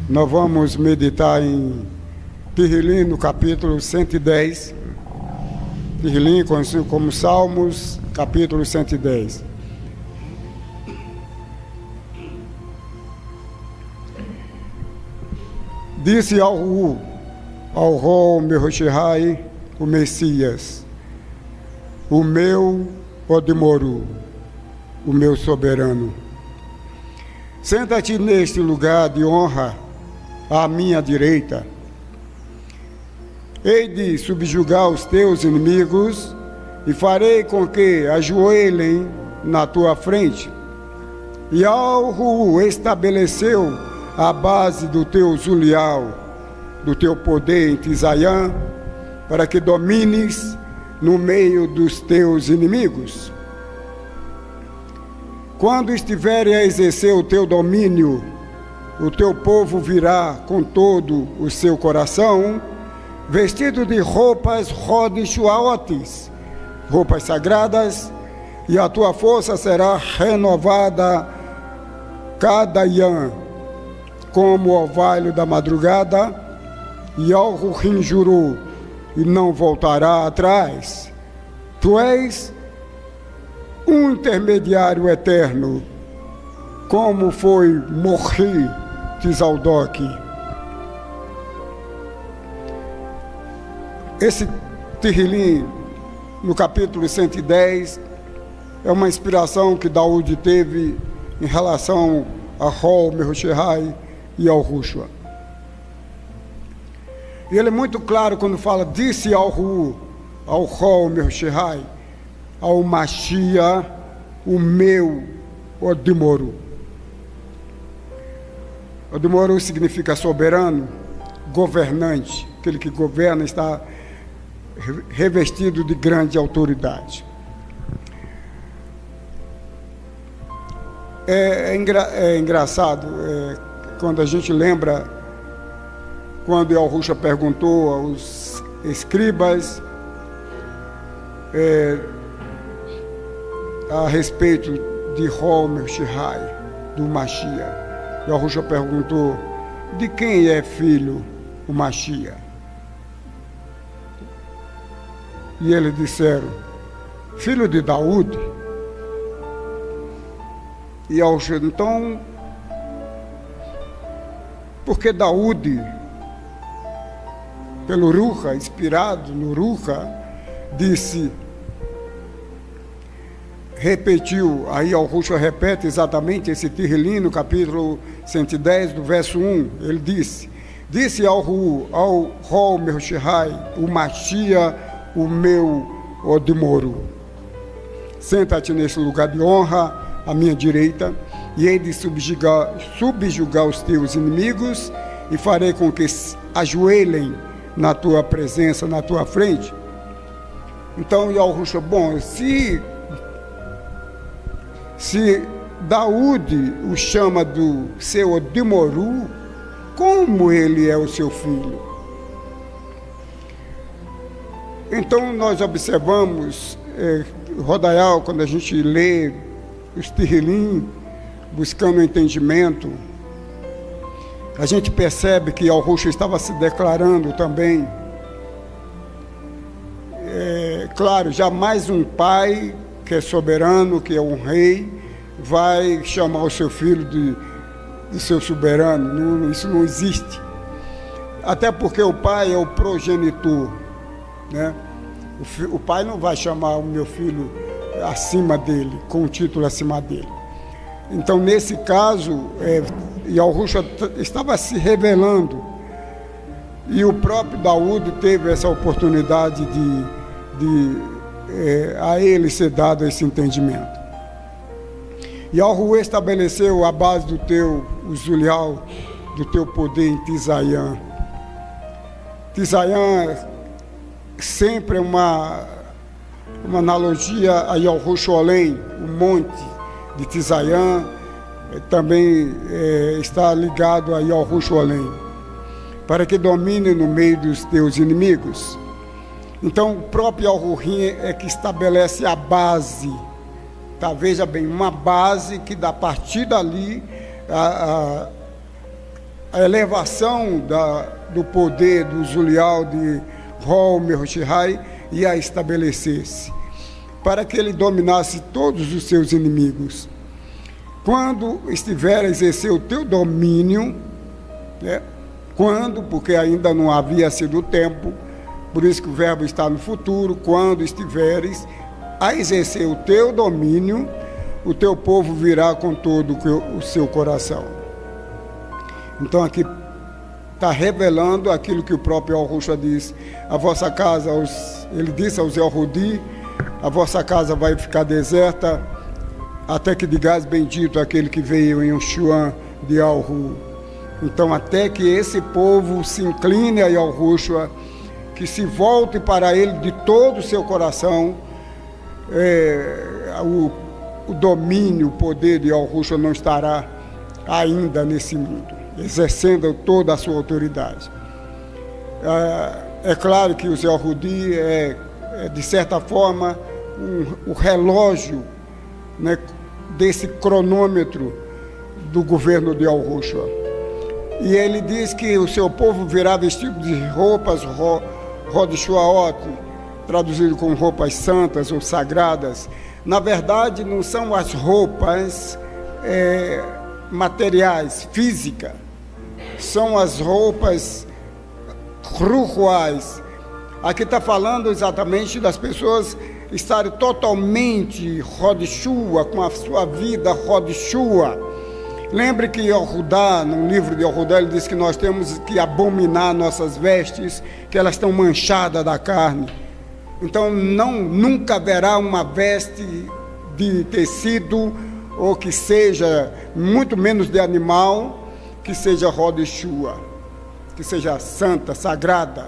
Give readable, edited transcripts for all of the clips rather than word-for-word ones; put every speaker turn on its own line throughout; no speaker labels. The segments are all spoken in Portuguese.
Nós vamos meditar em Tehillim, no capítulo 110. Tehillim, conhecido como Salmos, capítulo 110. Disse ao Mehoshai, o Messias, o meu Odimoru, o meu soberano: senta-te neste lugar de honra à minha direita. Hei de subjugar os teus inimigos e farei com que ajoelhem na tua frente. E Alhu estabeleceu a base do teu zulial, do teu poder em Tisaiã, para que domines no meio dos teus inimigos. Quando estiverem a exercer o teu domínio, o teu povo virá com todo o seu coração, vestido de roupas rodishuaotes, roupas sagradas, e a tua força será renovada cada ian, como o orvalho da madrugada, e ao Ruhinjuru, e não voltará atrás. Tu és um intermediário eterno, como foi Morri Tizaldoque. Esse Tehillim, no capítulo 110, é uma inspiração que Daúde teve em relação a Rol, Mehoshai e ao Rushua. E ele é muito claro quando fala: disse ao Rol, Mehoshai, ao Machia, o meu Odimoru. Odimoru significa soberano, governante. Aquele que governa está revestido de grande autoridade. É engraçado quando a gente lembra quando Yahushua perguntou aos escribas a respeito de Homer Shihai, do Mashiach. Yahushua perguntou: de quem é filho o Mashiach? E eles disseram: filho de Daúde. E Yahushua: então, porque Daúde, pelo Ruha, inspirado no Ruha, repetiu, aí Yahushua repete exatamente esse Tehillim no capítulo 110, do verso 1, ele disse ao Rol Mehoshai, o Mashiach, o meu Odimoru: senta-te nesse lugar de honra à minha direita, e hei de subjugar os teus inimigos, e farei com que ajoelhem na tua presença, na tua frente. Então Yahushua: bom, se Daúde o chama do seu Odimoru, como ele é o seu filho? Então nós observamos, Rodaial, quando a gente lê os Tehillim, buscando entendimento, a gente percebe que Yahushua estava se declarando também. Claro, jamais um pai que é soberano, que é um rei, vai chamar o seu filho de seu soberano. Isso não existe. Até porque o pai é o progenitor, né? O pai não vai chamar o meu filho acima dele, com o título acima dele. Então, nesse caso, Yahushua estava se revelando, e o próprio Daúde teve essa oportunidade a ele ser dado esse entendimento. Yahuwah estabeleceu a base do teu zulial, do teu poder em Tisaiã. Tisaiã sempre é uma analogia a Yerushalayim, o monte de Tisaiã também está ligado a Yerushalayim, para que domine no meio dos teus inimigos. Então, o próprio Yahuwah é que estabelece a base, tá? Veja bem, uma base que, a partir dali, a elevação do poder do Zulial de Ho-Mershai ia estabelecer-se, para que ele dominasse todos os seus inimigos. Quando estiver a exercer o teu domínio, porque ainda não havia sido o tempo, por isso que o verbo está no futuro, quando estiveres a exercer o teu domínio, o teu povo virá com todo o seu coração. Então aqui está revelando aquilo que o próprio Yahushua diz: a vossa casa, ele disse aos Yehudi, a vossa casa vai ficar deserta, até que digais bendito aquele que veio em Yeshua de Yahu. Então, até que esse povo se incline a Yahushua, que se volte para ele de todo o seu coração, o domínio, o poder de Yahushua não estará ainda nesse mundo, exercendo toda a sua autoridade. É claro que os Yehudi de certa forma, o relógio, né, desse cronômetro do governo de Yahushua. E ele diz que o seu povo virá vestido de roupas Rodishuaot, traduzido como roupas santas ou sagradas. Na verdade, não são as roupas materiais, físicas, são as roupas ruhuais. Aqui está falando exatamente das pessoas estarem totalmente Rodishua, com a sua vida Rodishua. Lembre que Yehudá, no livro de Yehudá, ele diz que nós temos que abominar nossas vestes, que elas estão manchadas da carne. Então nunca haverá uma veste de tecido, ou que seja, muito menos de animal, que seja Rodishua, que seja santa, sagrada.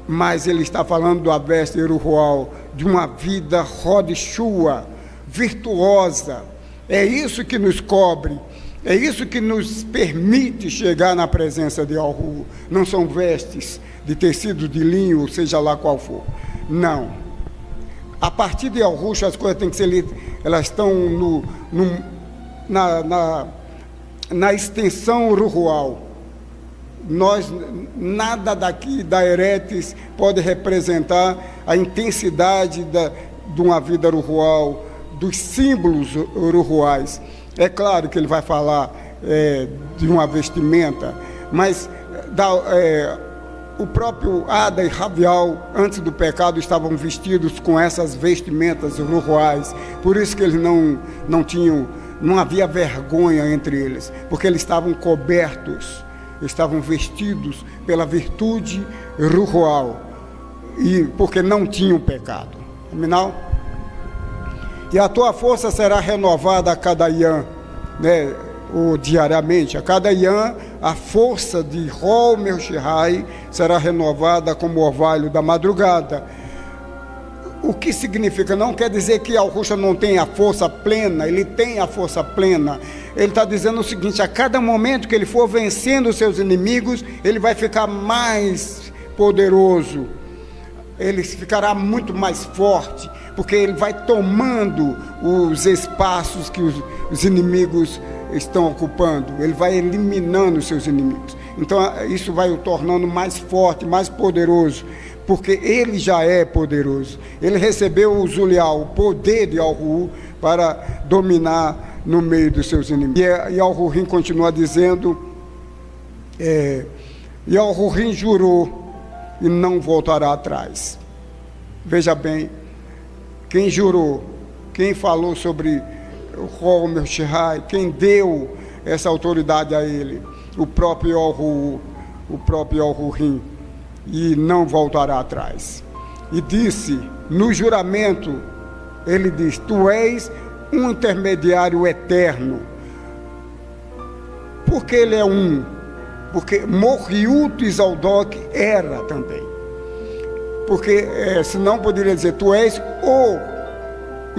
Mas ele está falando da veste eruhual, de uma vida Rodishua, virtuosa. É isso que nos cobre, é isso que nos permite chegar na presença de Yahu. Não são vestes de tecido de linho, seja lá qual for. Não. A partir de Yahushua, as coisas têm que ser, elas estão na extensão ruhual. Nada daqui da Eretes pode representar a intensidade de uma vida ruhual, dos símbolos ruhuais. É claro que ele vai falar de uma vestimenta, mas o próprio Ada e Ravial, antes do pecado, estavam vestidos com essas vestimentas ruhuais. Por isso que eles não havia vergonha entre eles, porque eles estavam cobertos, estavam vestidos pela virtude ruhual, e porque não tinham pecado. Afinal, e a tua força será renovada a cada ian, né, ou diariamente. A cada ian, a força de Ho-Mershai será renovada como o orvalho da madrugada. O que significa? Não quer dizer que Yahushua não tem a força plena, ele tem a força plena. Ele está dizendo o seguinte: a cada momento que ele for vencendo os seus inimigos, ele vai ficar mais poderoso, ele ficará muito mais forte, porque ele vai tomando os espaços que os inimigos estão ocupando, ele vai eliminando os seus inimigos. Então isso vai o tornando mais forte, mais poderoso, porque ele já é poderoso. Ele recebeu o Zulial, o poder de Yahu, para dominar no meio dos seus inimigos. E Yahurim continua dizendo, Yahurim jurou e não voltará atrás. Veja bem, quem jurou, quem falou sobre o Ho-Mershai, quem deu essa autoridade a ele, o próprio Yahurim, e não voltará atrás. E disse, no juramento, ele diz: tu és um intermediário eterno. Porque ele é um? Porque Morriut e Zaldok era também. Porque senão poderia dizer, tu és o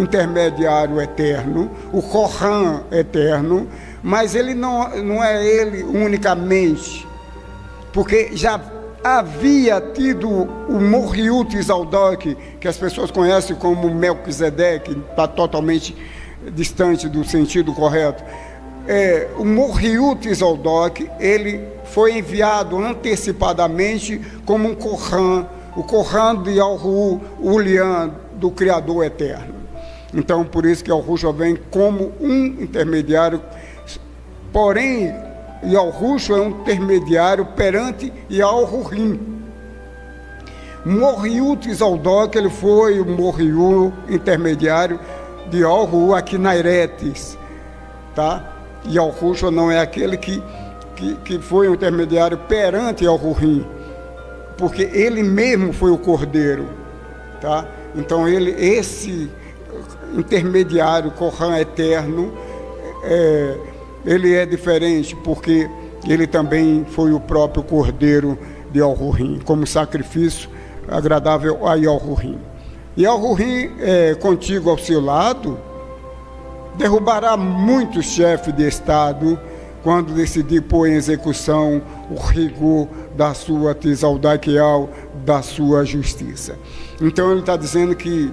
intermediário eterno, o Kohan eterno, mas ele não é ele unicamente, porque já havia tido o Morriut e Zaldok, que as pessoas conhecem como Melquisedeque, está totalmente distante do sentido correto. o Morriú Tzaldok, ele foi enviado antecipadamente como um Kohan, o Kohan de Yahu Ulian, do Criador Eterno. Então, por isso que Yahushua vem como um intermediário, porém, Yahushua é um intermediário perante Yahurim. Morriú Tzaldok, ele foi o Morriú intermediário de Yahu aqui na Eretes, tá? E Yahushua não é aquele que foi um intermediário perante Yahurim, porque ele mesmo foi o Cordeiro, tá? Então esse intermediário, Kohan eterno, ele é diferente, porque ele também foi o próprio Cordeiro de Yahurim, como sacrifício agradável a Yahurim. Yahurim, contigo ao seu lado, derrubará muitos chefes de Estado quando decidir pôr em execução o rigor da sua tzaldakial, da sua justiça. Então ele está dizendo que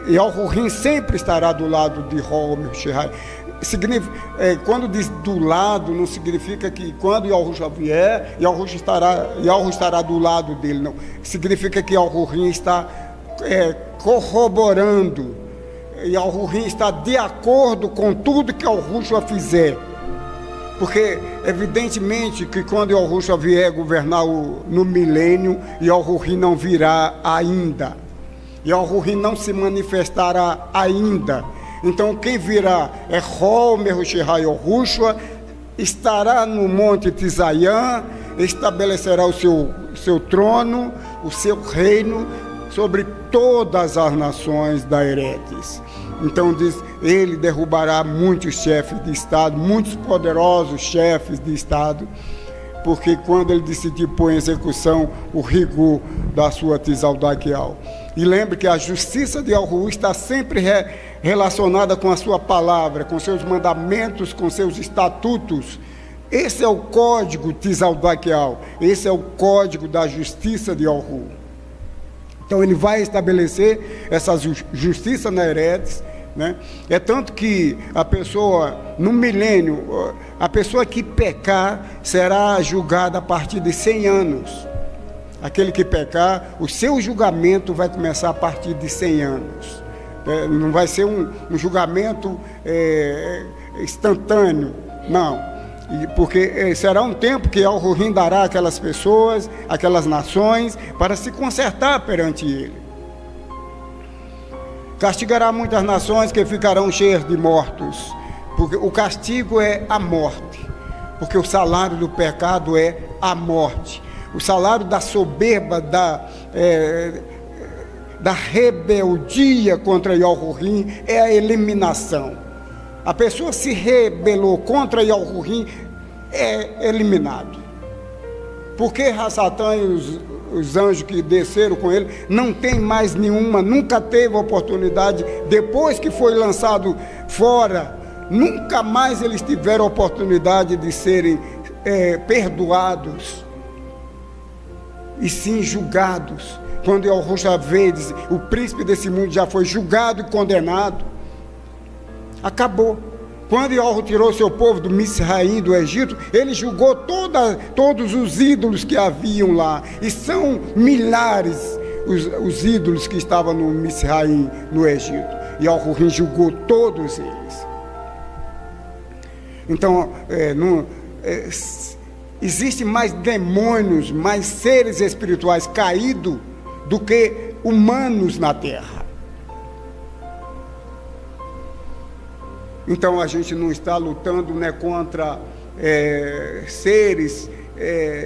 Yahurim sempre estará do lado de Homer Shehai. Quando diz do lado, não significa que quando Yahushua vier, Yahushua estará do lado dele, não. Significa que Yahurim está corroborando, Yahurim está de acordo com tudo que Yahushua fizer. Porque, evidentemente, que quando Yahushua vier governar no milênio, Yahurim não virá ainda. Yahurim não se manifestará ainda. Então, quem virá é Homer Shehai Yahushua, estará no Monte Tzayã, estabelecerá o seu trono, o seu reino, sobre todas as nações da Eretes. Então diz, ele derrubará muitos chefes de Estado, muitos poderosos chefes de Estado, porque quando ele decidir pôr em execução o rigor da sua tzaldakial. E lembre que a justiça de Yahu está sempre relacionada com a sua palavra, com seus mandamentos, com seus estatutos. Esse é o código tzaldakial, esse é o código da justiça de Yahu. Então ele vai estabelecer essa justiça na Eretes, né? É tanto que a pessoa, no milênio, a pessoa que pecar será julgada a partir de 100 anos. Aquele que pecar, o seu julgamento vai começar a partir de 100 anos. Não vai ser um julgamento instantâneo, não. Porque será um tempo que Yahurim dará àquelas pessoas, àquelas nações, para se consertar perante ele. Castigará muitas nações que ficarão cheias de mortos, porque o castigo é a morte, porque o salário do pecado é a morte. O salário da soberba, da rebeldia contra Yahurim é a eliminação. A pessoa se rebelou contra Yahurim, é eliminado. Porque Satã e os anjos que desceram com ele não tem mais nenhuma, nunca teve oportunidade, depois que foi lançado fora, nunca mais eles tiveram oportunidade de serem perdoados, e sim julgados. Quando Yahushua veio, o príncipe desse mundo já foi julgado e condenado. Acabou. Quando Yahushua tirou seu povo do Misraim, do Egito, ele julgou todos os ídolos que haviam lá. E são milhares os ídolos que estavam no Misraim, no Egito. E Yahushua julgou todos eles. Então, existem mais demônios, mais seres espirituais caídos do que humanos na terra. Então a gente não está lutando, né, contra seres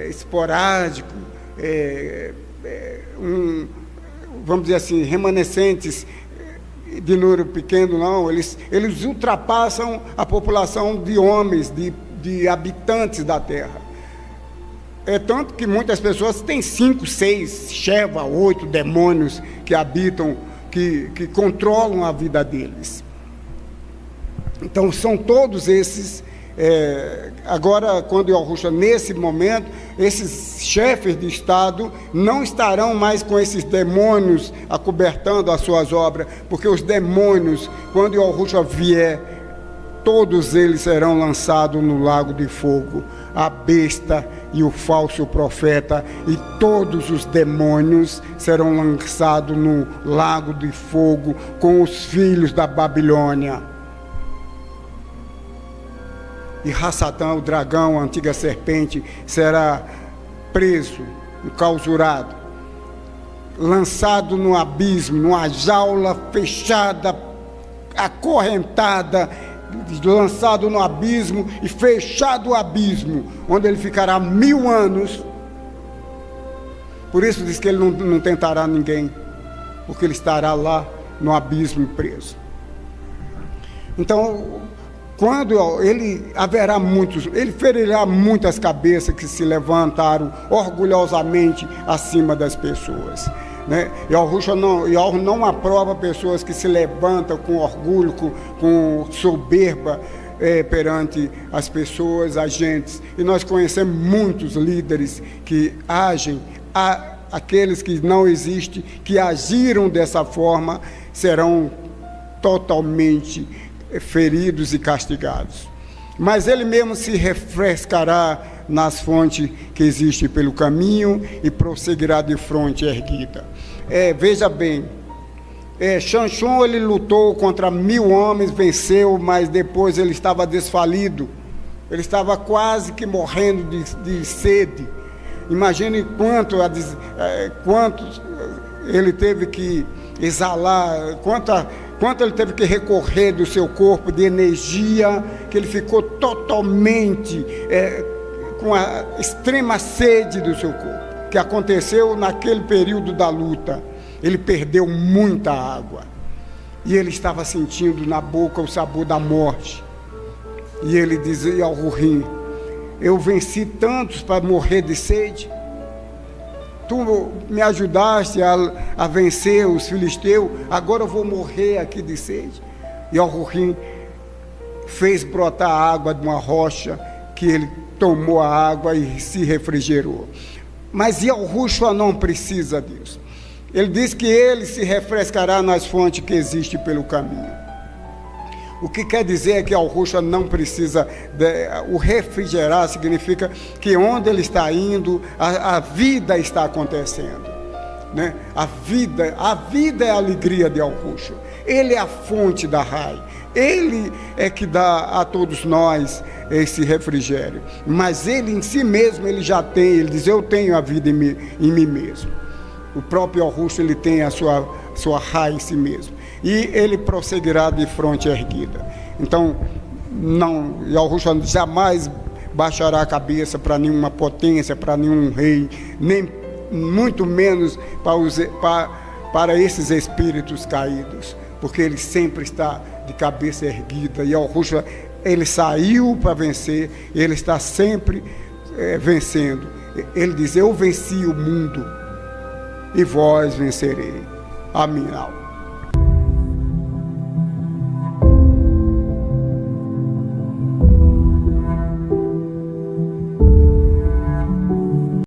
esporádicos, vamos dizer assim, remanescentes de número pequeno, não. Eles ultrapassam a população de homens, de habitantes da terra. É tanto que muitas pessoas têm 5, 6, Sheva, 8 demônios que habitam, que controlam a vida deles. Então são todos esses. Agora, quando Yahushua, nesse momento, esses chefes de Estado não estarão mais com esses demônios acobertando as suas obras, porque os demônios, quando Yahushua vier, todos eles serão lançados no lago de fogo, a besta e o falso profeta, e todos os demônios serão lançados no lago de fogo com os filhos da Babilônia. E Ra-Satã, o dragão, a antiga serpente, será preso, enclausurado, lançado no abismo, numa jaula fechada, acorrentada, lançado no abismo e fechado o abismo, onde ele ficará 1000 anos. Por isso diz que ele não tentará ninguém, porque ele estará lá no abismo preso. Então, quando ele ferirá muitas cabeças que se levantaram orgulhosamente acima das pessoas, né? Yahushua não aprova pessoas que se levantam com orgulho, com soberba perante as pessoas, agentes. E nós conhecemos muitos líderes que agem, aqueles que não existem, que agiram dessa forma, serão totalmente feridos e castigados. Mas ele mesmo se refrescará nas fontes que existem pelo caminho e prosseguirá de fronte erguida. Veja bem, Xanxon, ele lutou contra 1000 homens, venceu, mas depois ele estava desfalido, ele estava quase que morrendo de sede. Imagine quanto ele teve que exalar, quanto ele teve que recorrer do seu corpo, de energia, que ele ficou totalmente com a extrema sede do seu corpo, que aconteceu naquele período da luta. Ele perdeu muita água, e ele estava sentindo na boca o sabor da morte, e ele dizia ao Rurim: eu venci tantos para morrer de sede, tu me ajudaste a vencer os filisteus, agora eu vou morrer aqui de sede. E Al-Rurim fez brotar água de uma rocha, que ele tomou a água e se refrigerou. Mas Yahushua não precisa disso. Ele diz que ele se refrescará nas fontes que existem pelo caminho. O que quer dizer é que Yahushua não precisa o refrigerar significa que onde ele está indo, a vida está acontecendo, né? A vida é a alegria de Yahushua. Ele é a fonte da Rai. Ele é que dá a todos nós esse refrigério. Mas ele em si mesmo, ele já tem. Ele diz: eu tenho a vida em mim mesmo. O próprio Yahushua, ele tem a sua Rai em si mesmo. E ele prosseguirá de fronte erguida. Então, Yahushua jamais baixará a cabeça para nenhuma potência, para nenhum rei, nem muito menos para esses espíritos caídos, porque ele sempre está de cabeça erguida. E Yahushua, ele saiu para vencer, ele está sempre vencendo. Ele diz: eu venci o mundo e vós vencerei. Amém.